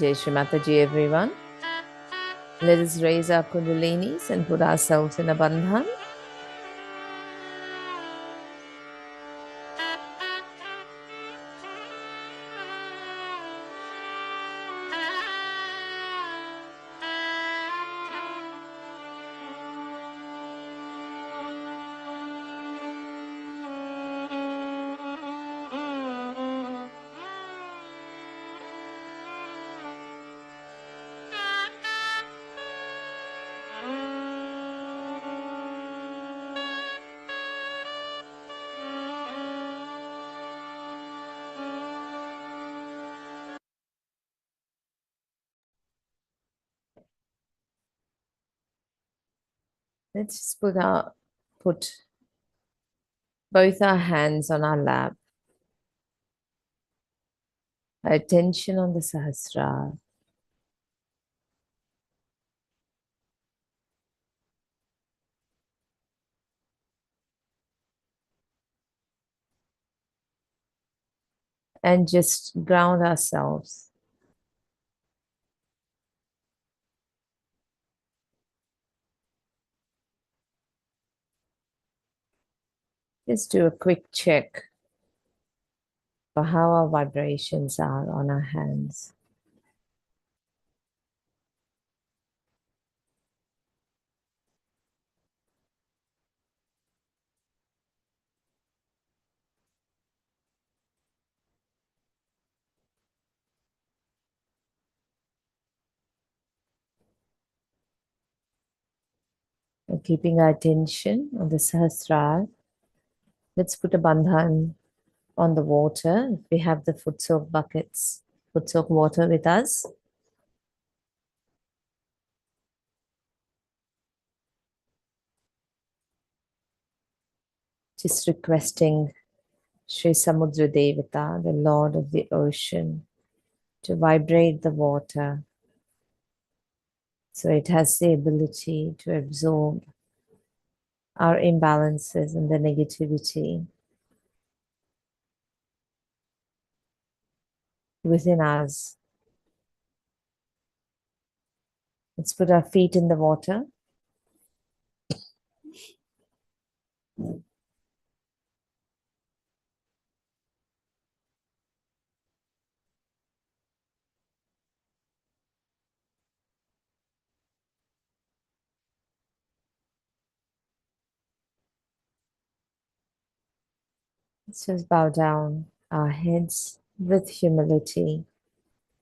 Jai Shri Mataji, everyone. Let us raise our Kundalinis and put ourselves in a bandhan. Let's just put both our hands on our lap. Our attention on the Sahasrara. And just ground ourselves. Just do a quick check for how our vibrations are on our hands. And keeping our attention on the Sahasrara, let's put a bandhan on the water. If we have the foot soak buckets, foot soak water with us. Just requesting Shri Samudra Devata, the Lord of the ocean, to vibrate the water so it has the ability to absorb our imbalances and the negativity within us. Let's put our feet in the water. Let's just bow down our heads with humility.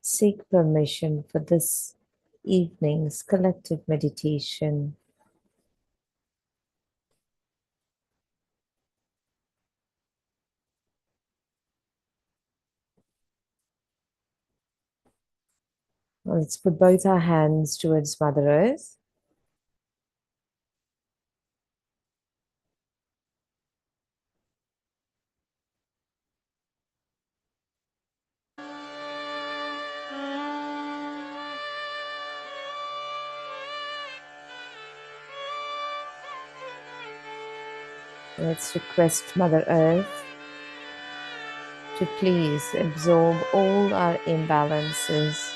Seek permission for this evening's collective meditation. Let's put both our hands towards Mother Earth. Let's request Mother Earth to please absorb all our imbalances.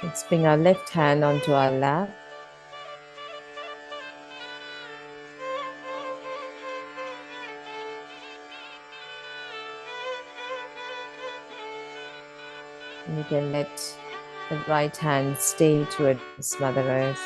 Let's bring our left hand onto our lap. And you can let the right hand stay towards Mother Earth.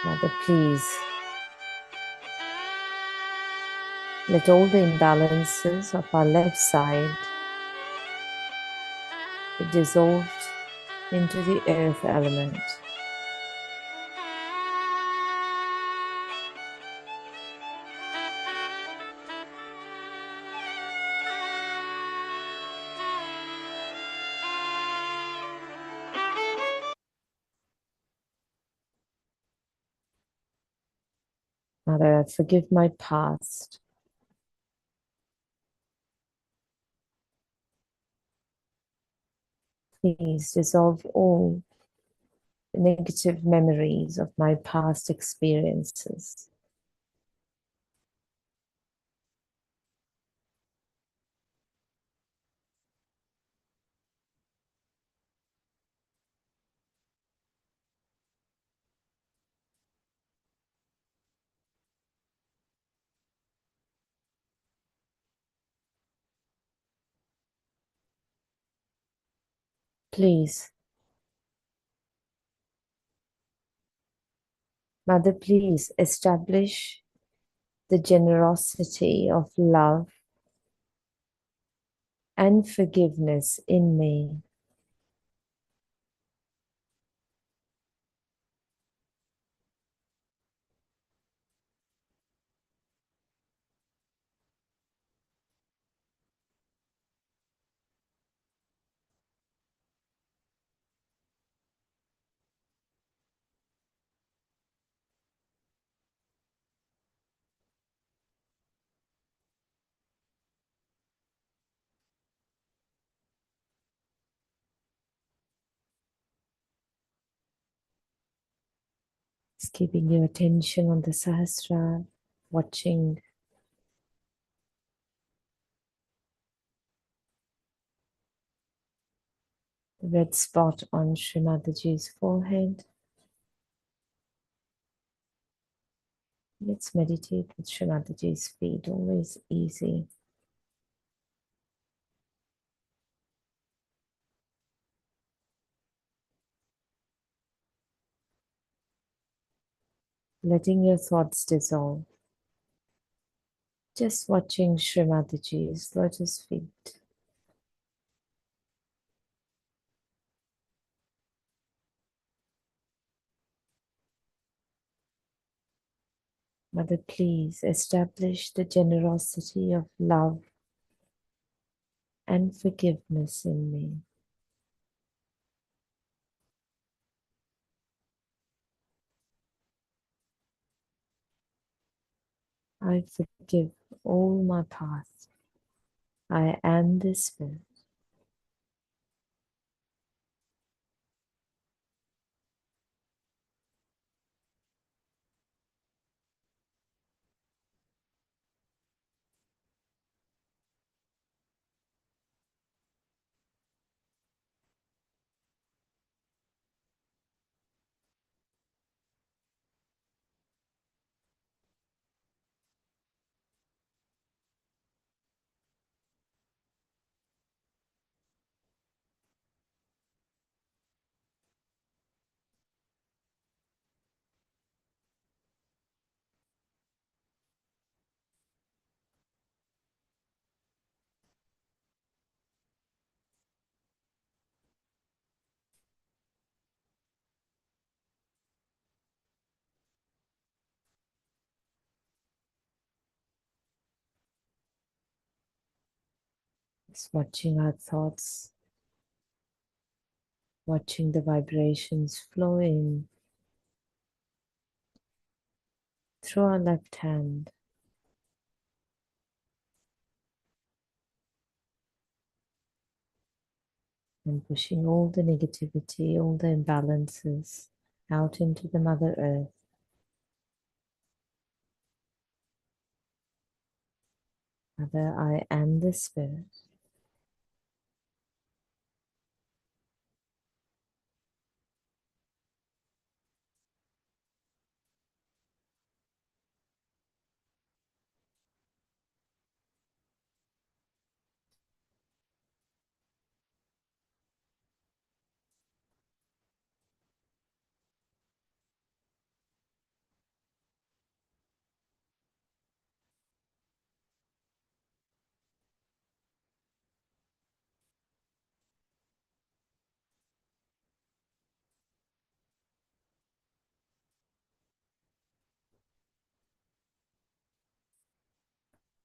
Mother, please let all the imbalances of our left side be dissolved into the earth element. Mother, I forgive my past. Please dissolve all the negative memories of my past experiences. Please, Mother, please establish the generosity of love and forgiveness in me. Just keeping your attention on the Sahasrara, watching the red spot on Shri Mataji's forehead. Let's meditate with Shri Mataji's feet, always easy. Letting your thoughts dissolve. Just watching Shri Mataji's lotus feet. Mother, please establish the generosity of love and forgiveness in me. I forgive all my past. I am the Spirit. Just watching our thoughts, watching the vibrations flow in through our left hand. And pushing all the negativity, all the imbalances out into the Mother Earth. Mother, I am the Spirit.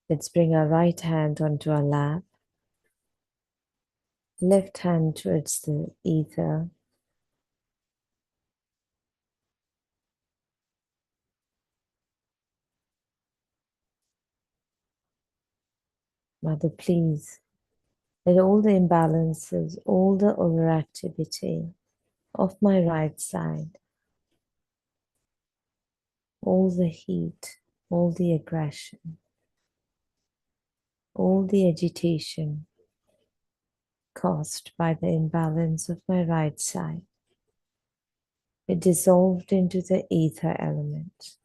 Let's bring our right hand onto our lap, left hand towards the ether. Mother, please, let all the imbalances, all the overactivity of my right side, all the heat, all the aggression, all the agitation caused by the imbalance of my right side, be dissolved into the ether element.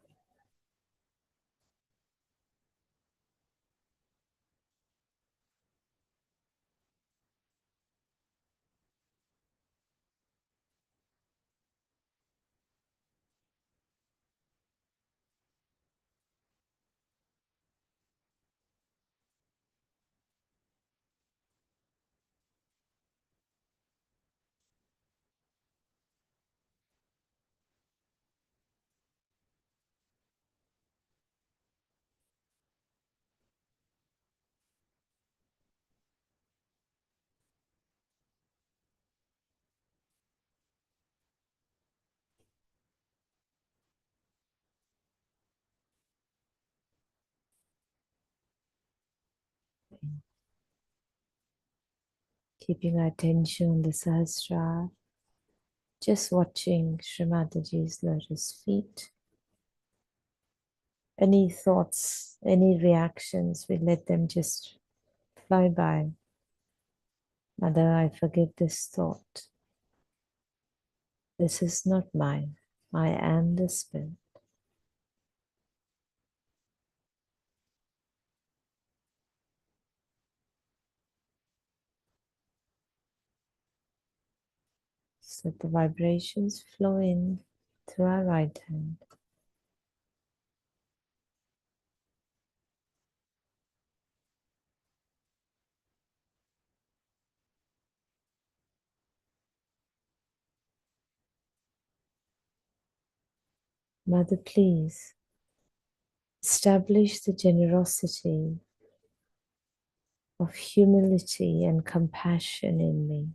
Keeping our attention on the Sahasrara, just watching Shri Mataji's lotus feet. Any thoughts, any reactions, we let them just fly by. Mother, I forgive this thought. This is not mine. I am the Spirit. So the vibrations flow in through our right hand. Mother, please establish the generosity of humility and compassion in me.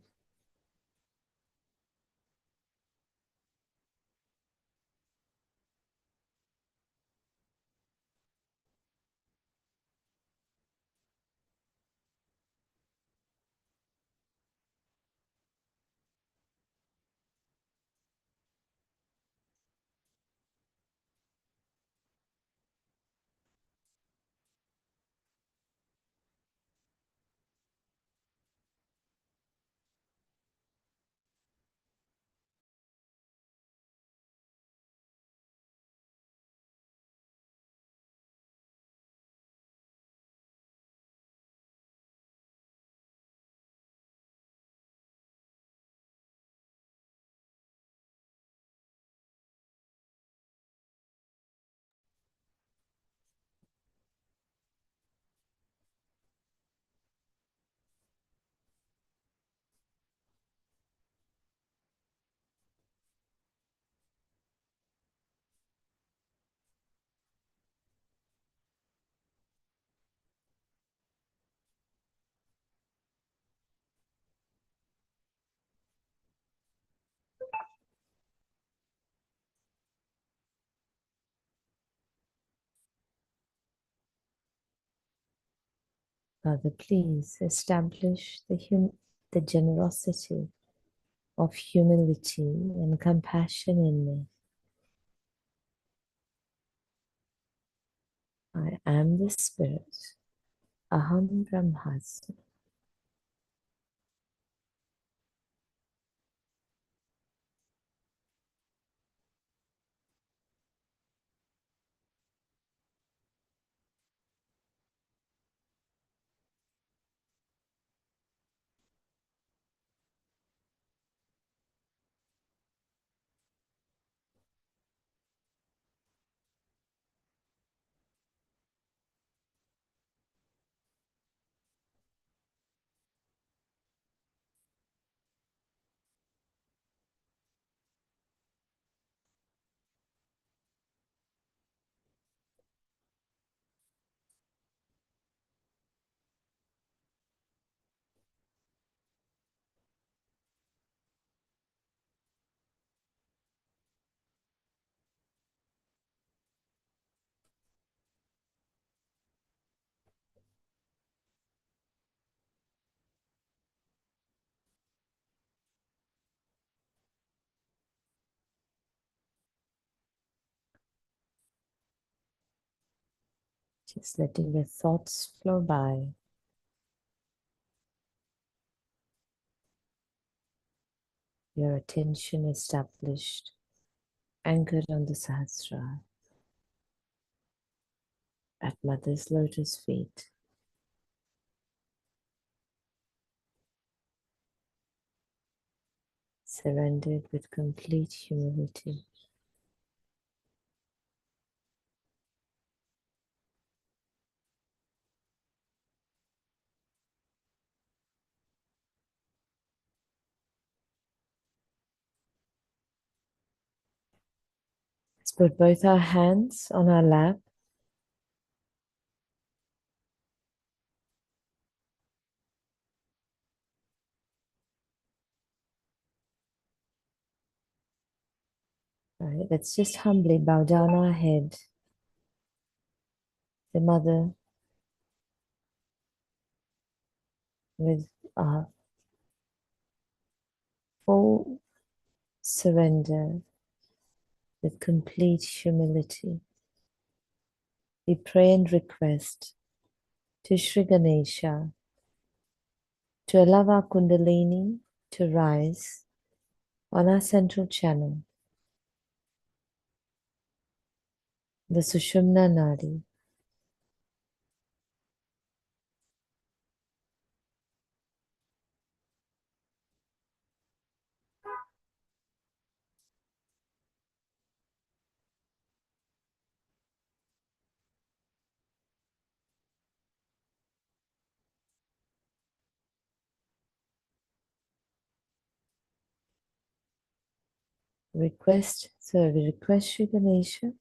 Father, please establish the generosity of humility and compassion in me. I am the Spirit. Aham Brahmasmi. Just letting the thoughts flow by. Your attention established, anchored on the Sahasrara at Mother's lotus feet. Surrendered with complete humility. Let's put both our hands on our lap. All right, let's just humbly bow down our head. The Mother, with our full surrender, with complete humility, we pray and request to Shri Ganesha to allow our Kundalini to rise on our central channel, the Sushumna Nadi. We request Shri Ganesha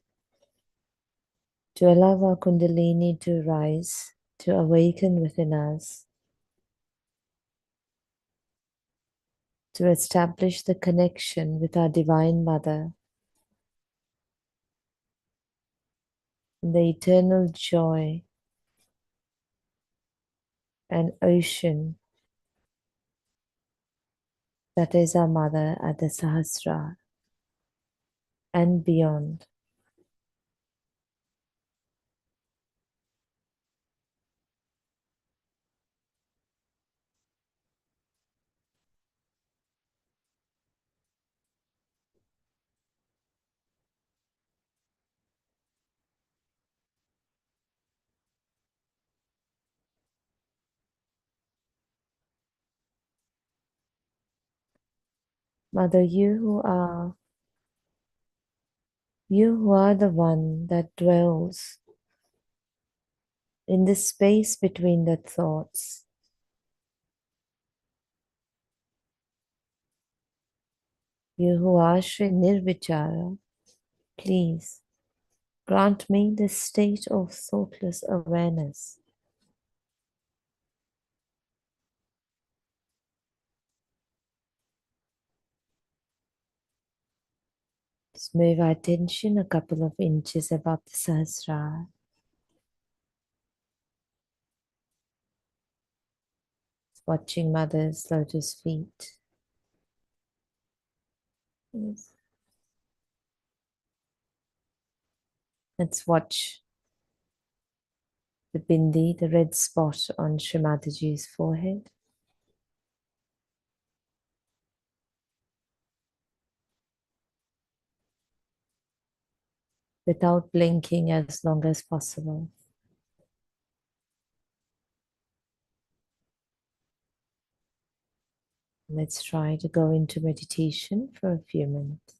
to allow our Kundalini to rise, to awaken within us, to establish the connection with our Divine Mother, the eternal joy and ocean that is our Mother at the Sahasrara and beyond. Mother, you who are the one that dwells in the space between the thoughts, you who are Shri Nirvichara, please grant me this state of thoughtless awareness. Just move our attention a couple of inches above the Sahasrara. Watching Mother's lotus feet. Yes. Let's watch the bindi, the red spot on Shri Mataji's forehead. Without blinking as long as possible. Let's try to go into meditation for a few minutes.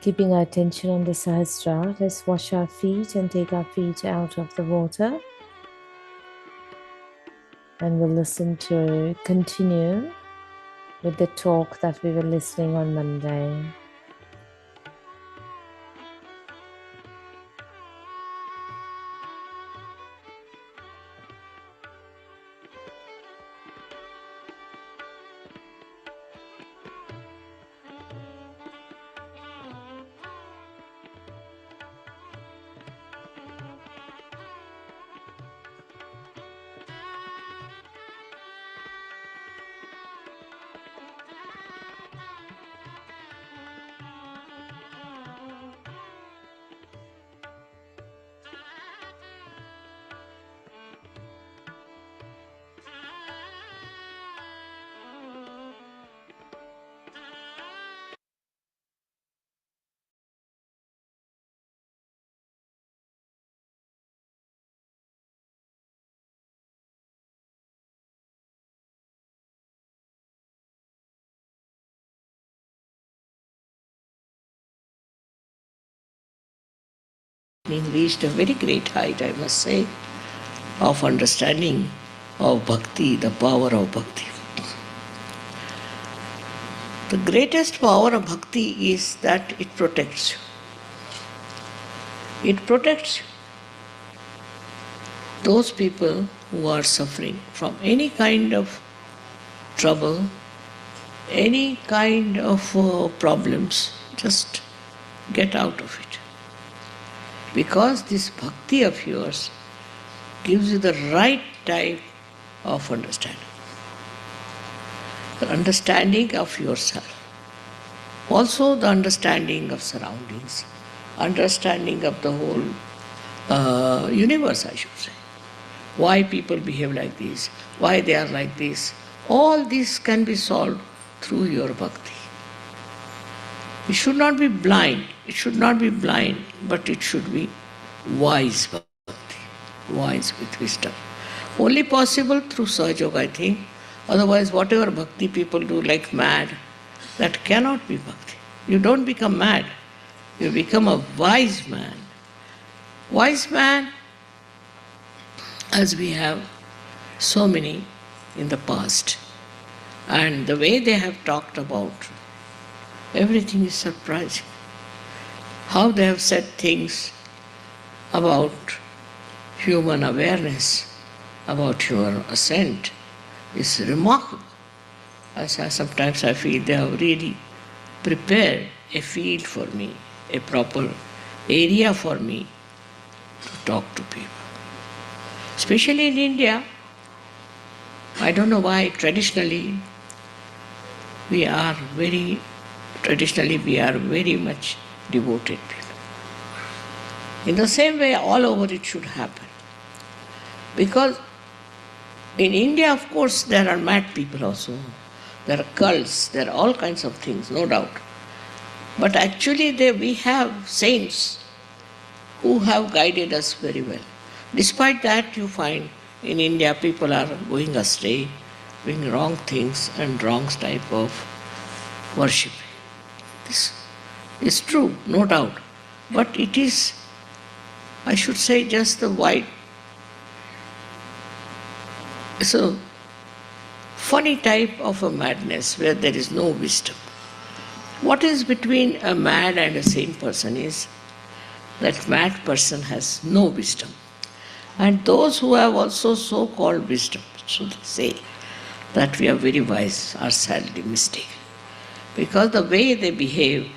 Keeping our attention on the Sahasrara, let's wash our feet and take our feet out of the water. And we'll continue with the talk that we were listening on Monday. Reached a very great height, I must say, of understanding of bhakti, the power of bhakti. The greatest power of bhakti is that it protects you. It protects those people who are suffering from any kind of trouble, any kind of problems. Just get out of it. Because this bhakti of yours gives you the right type of understanding. The understanding of yourself. Also the understanding of surroundings. Understanding of the whole universe, I should say. Why people behave like this, why they are like this. All this can be solved through your bhakti. It should not be blind. It should not be blind, but it should be wise bhakti, wise with wisdom. Only possible through Sahaja Yoga, I think. Otherwise, whatever bhakti people do like mad, that cannot be bhakti. You don't become mad. You become a wise man. Wise man, as we have so many in the past. And the way they have talked about everything is surprising. How they have said things about human awareness, about your ascent is remarkable. Sometimes I feel they have really prepared a field for me, a proper area for me to talk to people. Especially in India, I don't know why traditionally we are very much devoted people. In the same way, all over it should happen. Because in India, of course, there are mad people also. There are cults, there are all kinds of things, no doubt. But actually we have saints who have guided us very well. Despite that, you find in India people are going astray, doing wrong things and wrong type of worship. This is true, no doubt. But it is, I should say, just the white. It's a funny type of a madness where there is no wisdom. What is between a mad and a sane person is that mad person has no wisdom. And those who have also so-called wisdom, so they say that we are very wise, are sadly mistaken. Because the way they behave,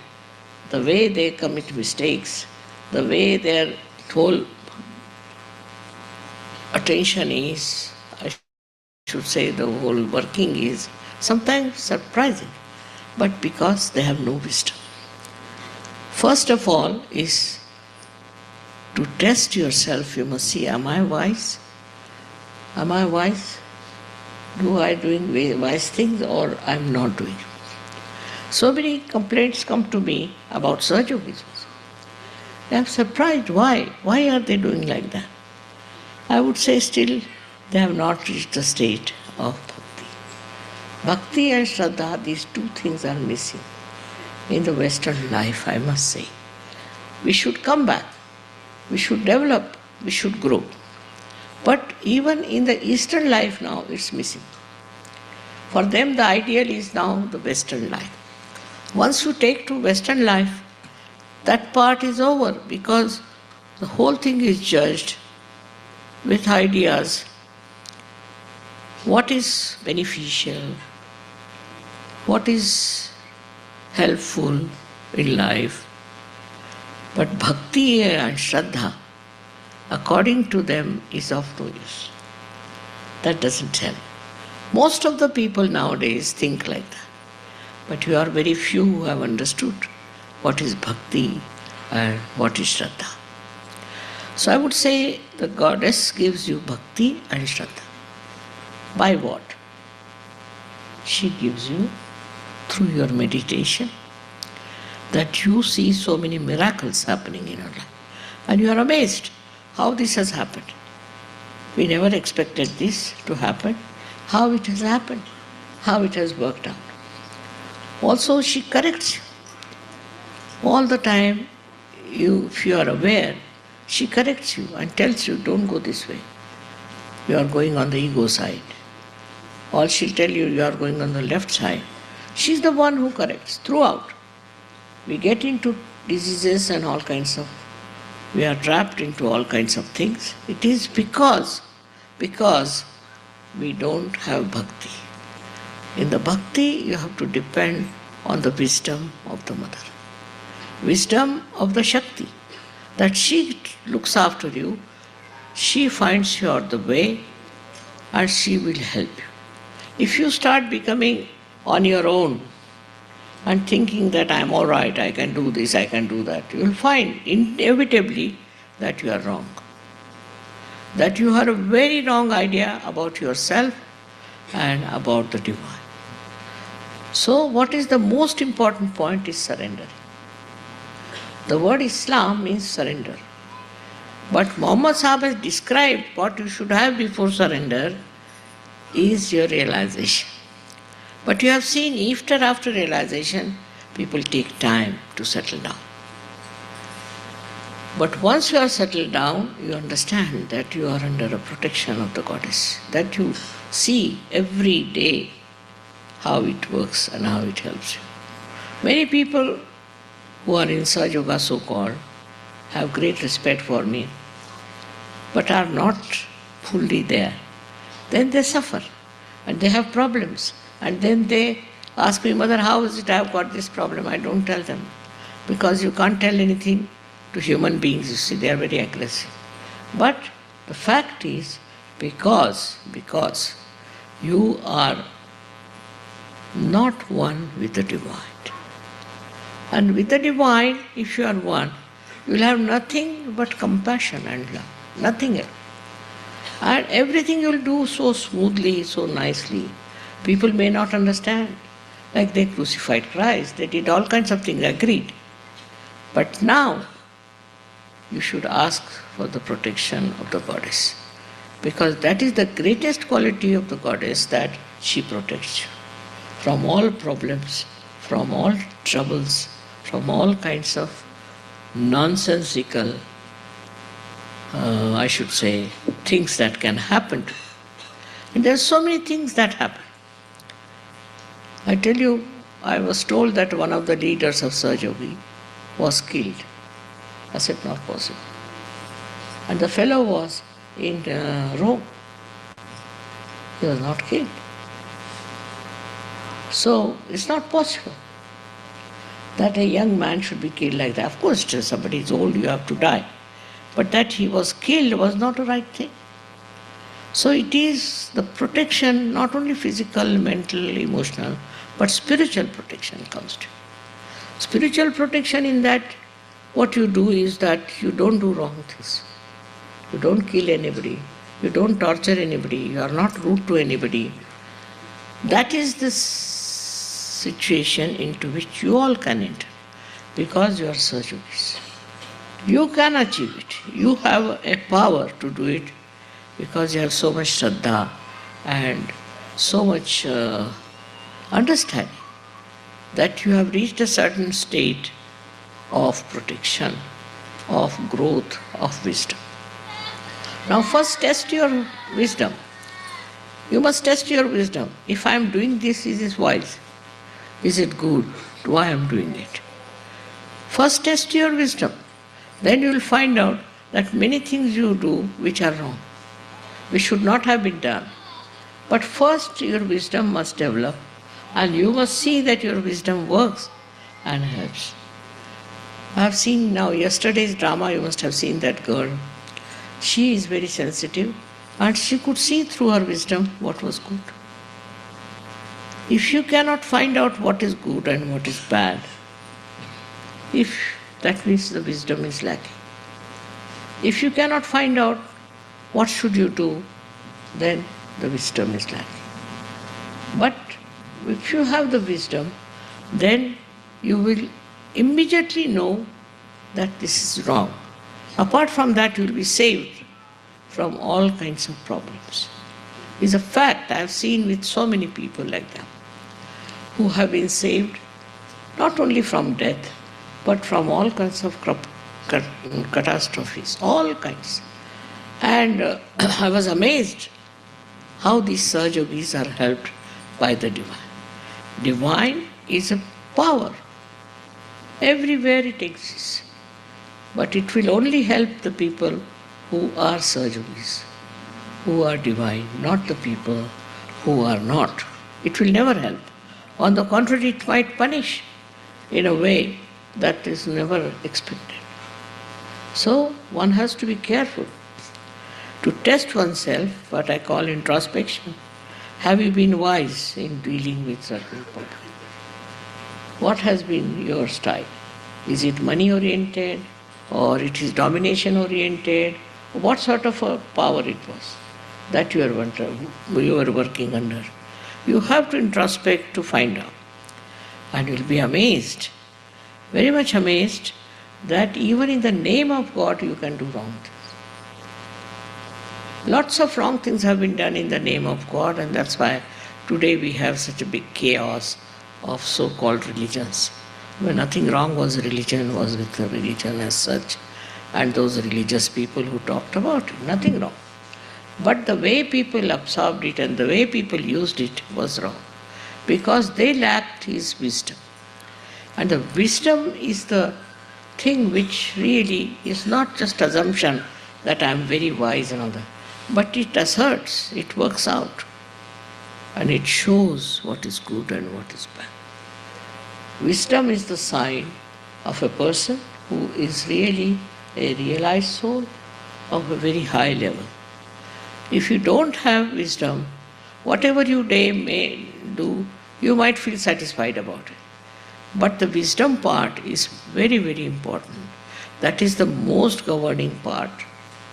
the way they commit mistakes, the way their whole attention is, I should say the whole working is sometimes surprising, but because they have no wisdom. First of all is to test yourself, you must see, am I wise? Am I wise? Do I doing wise things or I'm not doing? So many complaints come to me about Sahaja Yoga. I'm surprised why. Why are they doing like that? I would say still they have not reached the state of bhakti. Bhakti and Shraddha, these two things are missing in the Western life, I must say. We should come back. We should develop. We should grow. But even in the Eastern life now, it's missing. For them, the ideal is now the Western life. Once you take to Western life, that part is over because the whole thing is judged with ideas. What is beneficial? What is helpful in life? But bhakti and Shraddha, according to them, is of no use. That doesn't help. Most of the people nowadays think like that. But you are very few who have understood what is bhakti and what is Shraddha. So I would say the goddess gives you bhakti and Shraddha. By what? She gives you through your meditation, that you see so many miracles happening in your life. And you are amazed how this has happened. We never expected this to happen. How it has happened, how it has worked out. Also, she corrects you. All the time, if you are aware, she corrects you and tells you, don't go this way. You are going on the ego side. Or she'll tell you, you are going on the left side. She's the one who corrects throughout. We get into diseases and all kinds of, we are trapped into all kinds of things. It is because we don't have bhakti. In the bhakti, you have to depend on the wisdom of the mother. Wisdom of the Shakti. That she looks after you, she finds you the way, and she will help you. If you start becoming on your own and thinking that I'm all right, I can do this, I can do that, you will find inevitably that you are wrong. That you have a very wrong idea about yourself and about the divine. So what is the most important point is surrender. The word Islam means surrender. But Muhammad Sahib has described what you should have before surrender is your realization. But you have seen after realization, people take time to settle down. But once you are settled down, you understand that you are under a protection of the goddess, that you see every day how it works and how it helps you. Many people who are in Sahaja Yoga so-called have great respect for me, but are not fully there. Then they suffer and they have problems. And then they ask me, Mother, how is it I have got this problem? I don't tell them. Because you can't tell anything to human beings, you see, they are very aggressive. But the fact is, because you are not one with the divine. And with the divine, if you are one, you will have nothing but compassion and love, nothing else. And everything you will do so smoothly, so nicely. People may not understand. Like they crucified Christ, they did all kinds of things, agreed. But now, you should ask for the protection of the goddess. Because that is the greatest quality of the goddess, that she protects you from all problems, from all troubles, from all kinds of nonsensical, I should say, things that can happen to you. And there are so many things that happen. I tell you, I was told that one of the leaders of Sahaja Yoga was killed. I said, not possible. And the fellow was in Rome. He was not killed. So it's not possible that a young man should be killed like that. Of course, till somebody is old, you have to die. But that he was killed was not a right thing. So it is the protection, not only physical, mental, emotional, but spiritual protection comes to you. Spiritual protection in that what you do is that you don't do wrong things. You don't kill anybody. You don't torture anybody. You are not rude to anybody. That is the situation into which you all can enter, because you are Sahaja Yogis. You can achieve it. You have a power to do it because you have so much Shraddha and so much understanding that you have reached a certain state of protection, of growth, of wisdom. Now first test your wisdom. You must test your wisdom. If I am doing this, is this wise? Is it good? Why I am doing it? First test your wisdom. Then you will find out that many things you do which are wrong, which should not have been done. But first your wisdom must develop, and you must see that your wisdom works and helps. I have seen now yesterday's drama, you must have seen that girl. She is very sensitive and she could see through her wisdom what was good. If you cannot find out what is good and what is bad, that means the wisdom is lacking. If you cannot find out what should you do, then the wisdom is lacking. But if you have the wisdom, then you will immediately know that this is wrong. Apart from that, you will be saved from all kinds of problems. It's a fact. I have seen with so many people like that, who have been saved not only from death, but from all kinds of catastrophes, all kinds. And I was amazed how these Sahaja Yogis are helped by the divine. Divine is a power. Everywhere it exists. But it will only help the people who are Sahaja Yogis, who are divine, not the people who are not. It will never help. On the contrary, it might punish in a way that is never expected. So one has to be careful to test oneself, what I call introspection. Have you been wise in dealing with certain problems? What has been your style? Is it money-oriented or it is domination-oriented? What sort of a power it was that you were working under? You have to introspect to find out. And you'll be amazed, very much amazed, that even in the name of God you can do wrong things. Lots of wrong things have been done in the name of God, and that's why today we have such a big chaos of so-called religions. When nothing wrong was religion, was with the religion as such. and those religious people who talked about it, nothing wrong. But the way people absorbed it and the way people used it was wrong, because they lacked his wisdom. And the wisdom is the thing which really is not just assumption that I am very wise and all that, but it asserts, it works out, and it shows what is good and what is bad. Wisdom is the sign of a person who is really a realized soul of a very high level. If you don't have wisdom, whatever you may do, you might feel satisfied about it. But the wisdom part is very, very important. That is the most governing part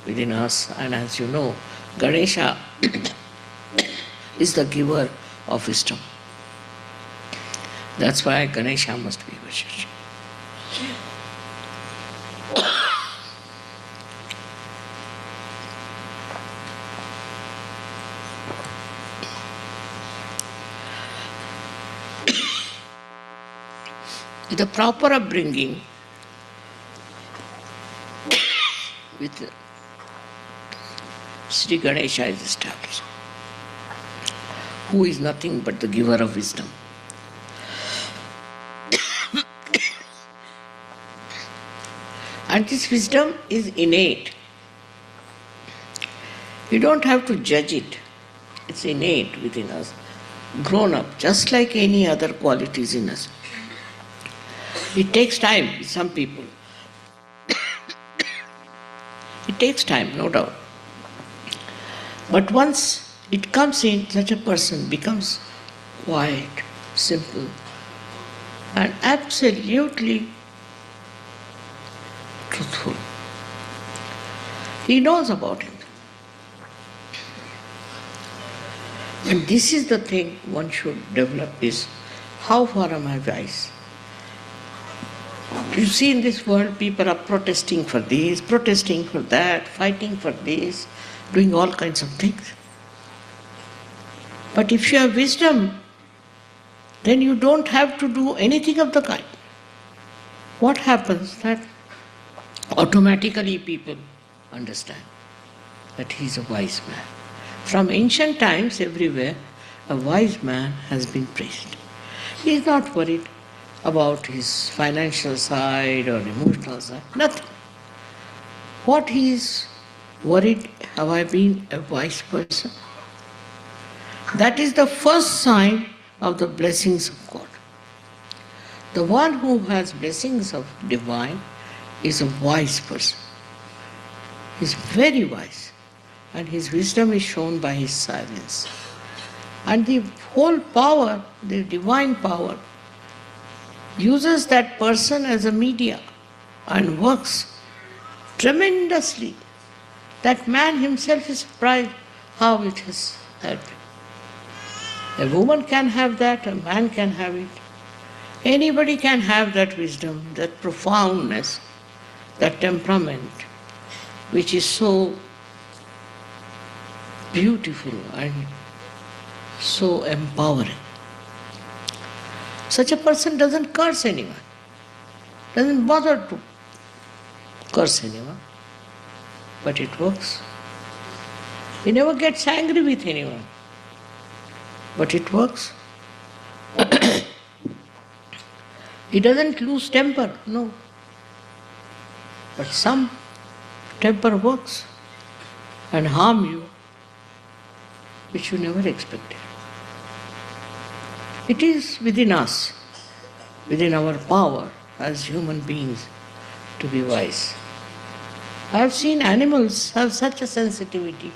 within us. And as you know, Ganesha is the giver of wisdom. That's why Ganesha must be worshipped. The proper upbringing with Sri Ganesha is established, who is nothing but the giver of wisdom. And this wisdom is innate. You don't have to judge it. It's innate within us, grown up, just like any other qualities in us. It takes time with some people. It takes time, no doubt. But once it comes in, such a person becomes quiet, simple, and absolutely truthful. He knows about him. And this is the thing one should develop, is how far am I wise? You see, in this world, people are protesting for this, protesting for that, fighting for this, doing all kinds of things. But if you have wisdom, then you don't have to do anything of the kind. What happens? That automatically people understand that he is a wise man. From ancient times, everywhere, a wise man has been praised. He is not worried about his financial side or emotional side, nothing. What he is worried, have I been a wise person? That is the first sign of the blessings of God. The one who has blessings of divine is a wise person. He is very wise, and his wisdom is shown by his silence. And the whole power, the divine power, uses that person as a media and works tremendously. That man himself is surprised how it has helped him. A woman can have that, a man can have it. Anybody can have that wisdom, that profoundness, that temperament, which is so beautiful and so empowering. Such a person doesn't curse anyone, doesn't bother to curse anyone, but it works. He never gets angry with anyone, but it works. He doesn't lose temper, no. But some temper works and harm you, which you never expected. It is within us, within our power as human beings, to be wise. I have seen animals have such a sensitivity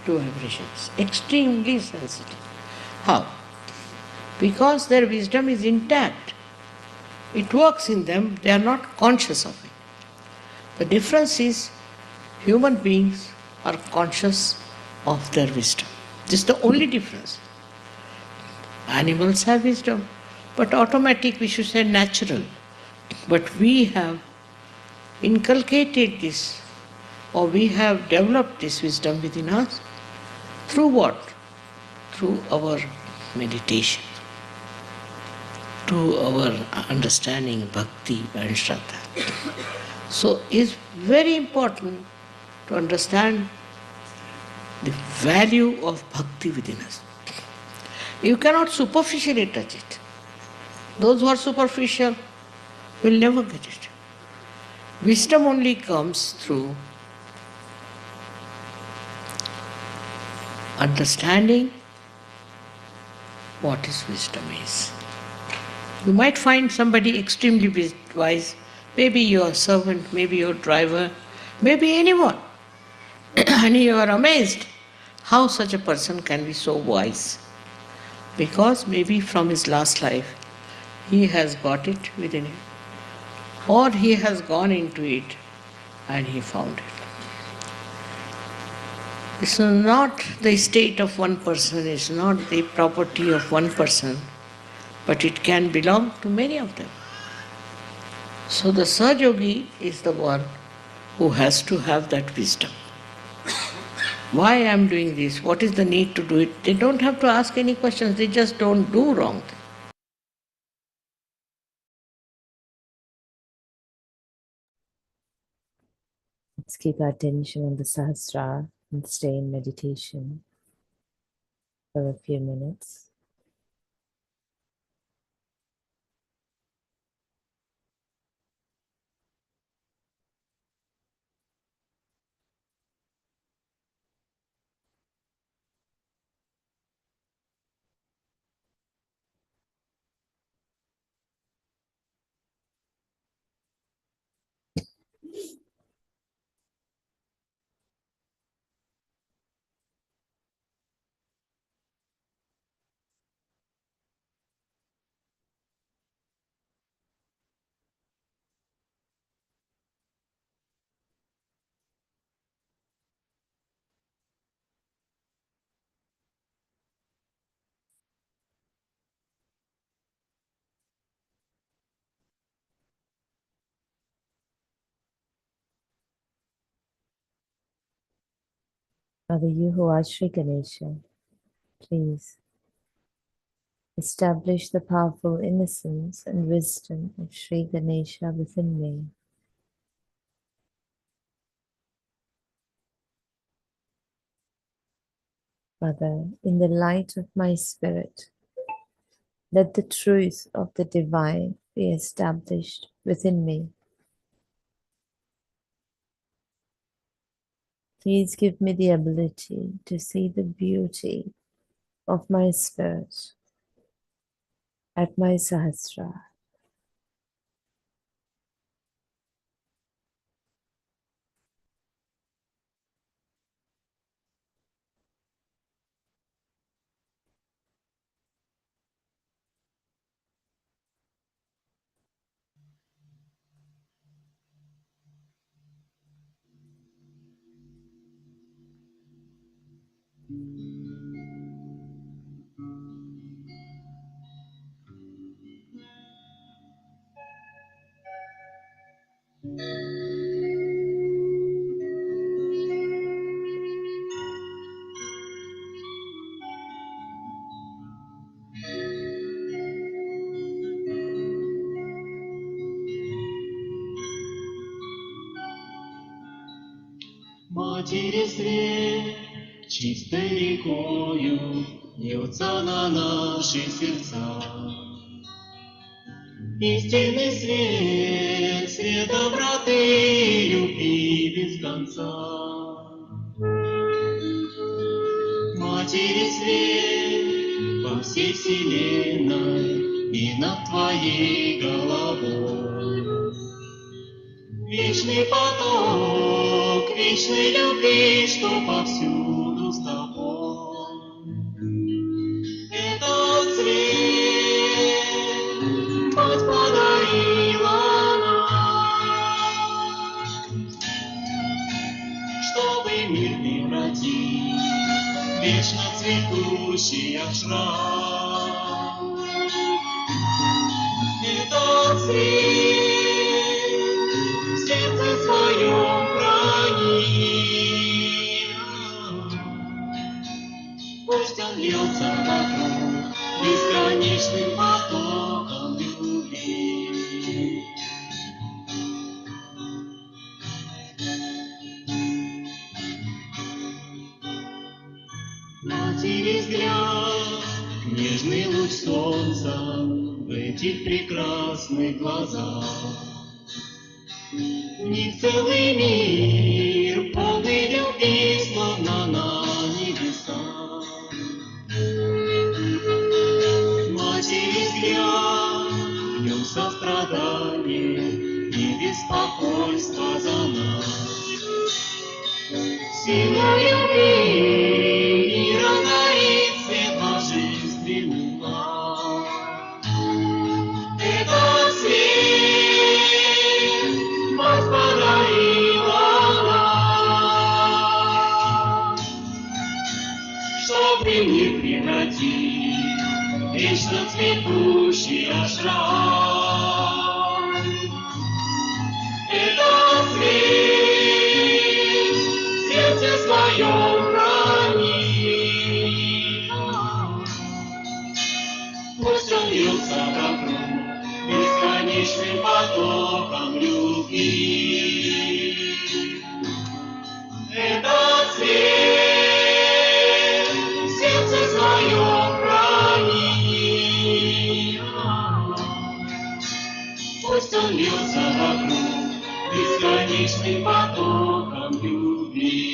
to vibrations, extremely sensitive. How? Because their wisdom is intact. It works in them, they are not conscious of it. The difference is human beings are conscious of their wisdom. This is the only difference. Animals have wisdom, but automatic, we should say natural. But we have inculcated this, or we have developed this wisdom within us. Through what? Through our meditation, through our understanding bhakti and shraddha. So it's very important to understand the value of bhakti within us. You cannot superficially touch it. Those who are superficial will never get it. Wisdom only comes through understanding what is wisdom is. You might find somebody extremely wise, maybe your servant, maybe your driver, maybe anyone, and you are amazed how such a person can be so wise. Because maybe from his last life he has got it within him, or he has gone into it and he found it. It's not the state of one person, it's not the property of one person, but it can belong to many of them. So the Sahaja Yogi is the one who has to have that wisdom. Why I am doing this? What is the need to do it? They don't have to ask any questions, they just don't do wrong things. Let's keep our attention on the Sahasrara and stay in meditation for a few minutes. Father, you who are Shri Ganesha, please establish the powerful innocence and wisdom of Shri Ganesha within me. Father, in the light of my spirit, let the truth of the divine be established within me. Please give me the ability to see the beauty of my spirit at my Sahasrara. Матери свет, чистой рекою льется на наши сердца. Истинный свет, свет доброты и любви без конца. Матери свет во всей вселенной и над твоей головой. Вечный поток, вечной любви, что повсюду с тобой. Этот свет Мать подарила нам, чтобы мир превратить в вечно цветущий ашрам. Этот свет в сердце своем храни. Пусть он льется вокруг бесконечным потоком любви. солнца в этих прекрасных глазах. Не целый мир, полный любви, словно на небесах. Матери взгляд, в нем сострадание и беспокойство за нас. Сила любви мира горит, свет божественный лав. Этот свет мать подарила нам, чтобы не превратить вечно цветущий ашрам. Этот свет в сердце своем храни. Пусть он льется вокруг бесконечным потоком любви. Этот свет в сердце своем храни. Пусть он льется вокруг бесконечным потоком любви.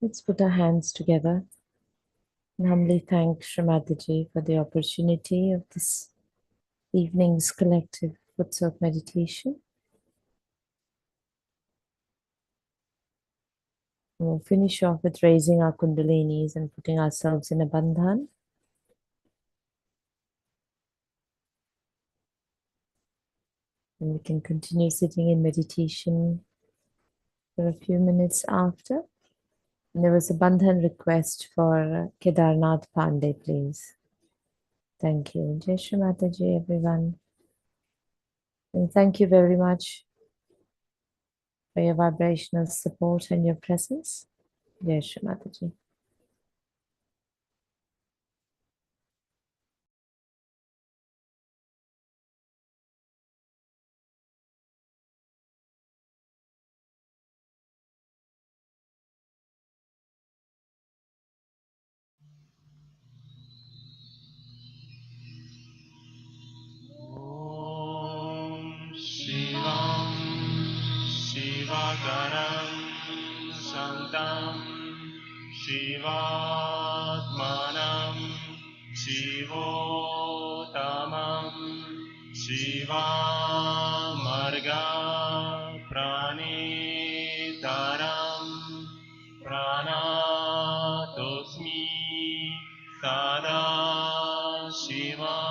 Let's put our hands together and humbly thank Shri Mataji for the opportunity of this evening's collective foot soak meditation. We'll finish off with raising our Kundalinis and putting ourselves in a bandhan. And we can continue sitting in meditation for a few minutes after. And there was a bandhan request for Kedarnath Pandey, please. Thank you. Jai Shri Mataji, everyone. And thank you very much for your vibrational support and your presence. Jai Shri Mataji. Shivam Shivakaram Shantam Shivatmanam Shivotamam Shivamarga Pranitaram Pranatosmi Sada Shiva.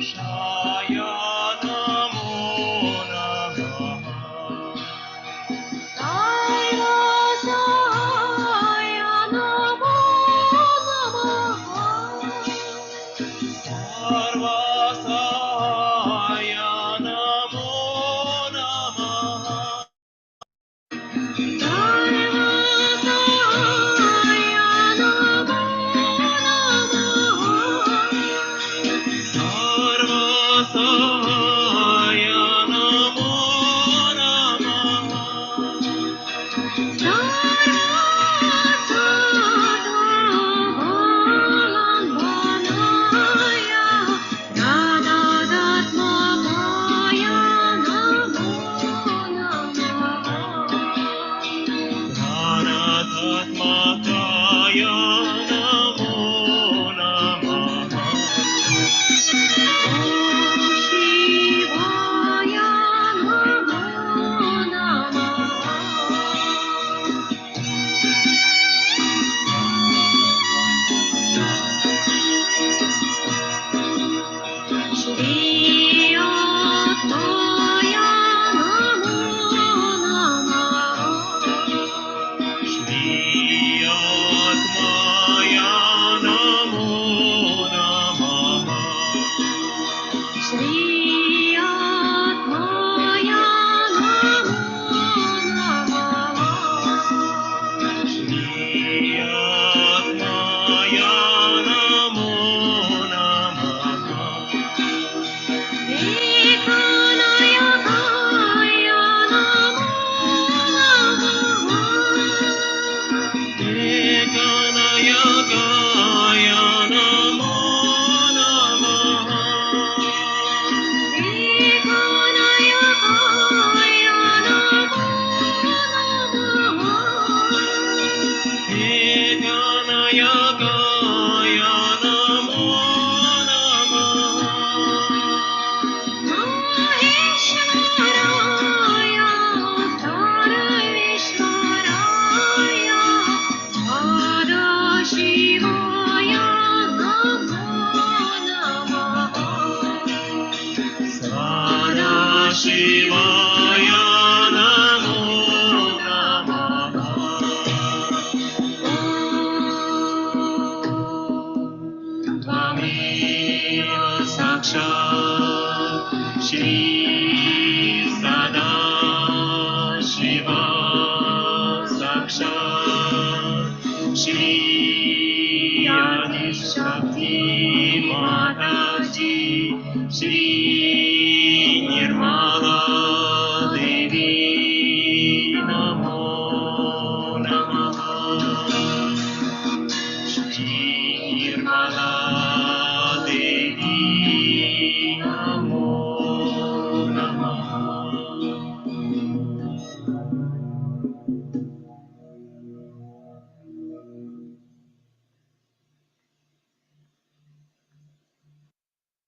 Shri Mataji, Shri